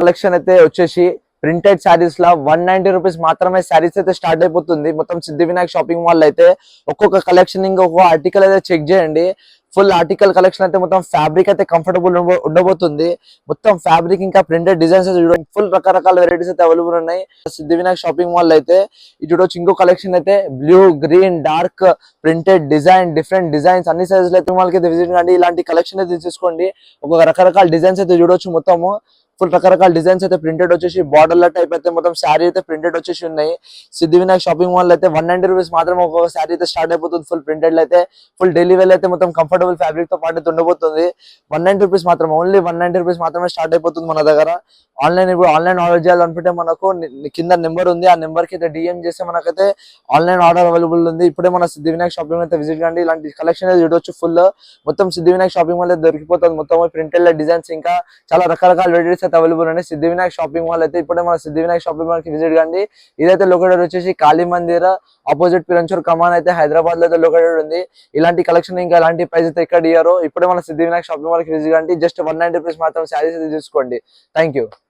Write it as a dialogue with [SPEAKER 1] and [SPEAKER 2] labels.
[SPEAKER 1] Collection అయితే వచ్చేసి printed saris లా 190 rupees మాత్రమే శారీస్ అయితే స్టార్ట్ అయిపోతుంది. మొత్తం సిద్ధి వినాయక్ షాపింగ్ మాల్ అయితే ఒక్కొక్క కలెక్షన్ ఇంకొక ఆర్టికల్ అయితే చెక్ చేయండి. ఫుల్ ఆర్టికల్ కలెక్షన్ అయితే మొత్తం ఫ్యాబ్రిక్ అయితే కంఫర్టబుల్ ఉండబోతుంది. మొత్తం ఫ్యాబ్రిక్ ఇంకా ప్రింటెడ్ డిజైన్స్ అయితే చూడండి, ఫుల్ రకరకాల వెరైటీస్ అయితే అవైలబుల్ ఉన్నాయి సిద్ధి వినాయక్ షాపింగ్ మాల్ అయితే. ఇది చూడొచ్చు ఇంకో కలెక్షన్ అయితే blue, green, dark printed design, different designs అన్ని సైజులు అయితే వాళ్ళకి విజిట్ కండి. ఇలాంటి కలెక్షన్ అయితే తీసుకోండి. ఒక రకరకాల డిజైన్స్ అయితే చూడొచ్చు. మొత్తము ఫుల్ రకరకాల డిజైన్స్ అయితే ప్రింటెడ్ వచ్చేసి బార్డర్ టైప్ అయితే మొత్తం శారీ అయితే ప్రింటెడ్ వచ్చేసి ఉన్నాయి. సిద్ధి వినాయక్ షాపింగ్ మాల్ అయితే 190 రూపీస్ మాత్రమే ఒక్కొక్క శారీ అయితే స్టార్ట్ అయిపోతుంది. ఫుల్ ప్రింటెడ్ అయితే ఫుల్ డైలీ వేర్ అయితే మొత్తం కంఫర్టబుల్ ఫ్యాబ్రిక్ తో పాటు అయితే ఉండబోతుంది. 190 రూపీస్ మాత్రమే, ఓన్లీ 190 రూపీస్ మాత్రమే స్టార్ట్ అయిపోతుంది మన దగ్గర. ఇప్పుడు ఆన్లైన్ ఆర్డర్ చేయాలనుకుంటే మనకు కింద నెంబర్ ఉంది, ఆ నెంబర్ కి అయితే డిఎం చేస్తే మనకైతే ఆన్లైన్ ఆర్డర్ అవైలబుల్ ఉంది. ఇప్పుడే మన సిద్ధి వినాయక్ షాపింగ్ అయితే విజిట్ కండి. ఇలాంటి కలెక్షన్ అయితే చూడొచ్చు. ఫుల్ మొత్తం సిద్ధి వినాయక్ షాపింగ్ మాల్ అయితే దొరికిపోతుంది. మొత్తం ప్రింటెడ్ డిజైన్స్ ఇంకా చాలా రకరకాల వెరైటీస్ అయితే అవైలబుల్ ఉన్నాయి సిద్ధి వినాయక్ షాపింగ్ మాల్ అయితే. ఇప్పుడే మన సిద్ధి వినాయక్ షాపింగ్ మాల్ కి విజిట్ కండి. ఇదైతే లొకేటెడ్ వచ్చేసి కాళీ మందిర్ ఆపోజిట్ పిరంచూర్ కమాన్ అయితే హైదరాబాద్ లో అయితే లొకేటెడ్ ఉంది. ఇలాంటి కలెక్షన్ ఇంకా ఇలాంటి ప్రైస్ అయితే ఎక్కడ ఇయ్యారో. ఇప్పుడే మన సిద్ధి వినాయక్ షాపింగ్ మాల్ కి విజిట్ కండి. జస్ట్ 190 రూపీస్ మాత్రం శారీస్ అయితే తీసుకోండి. Thank you.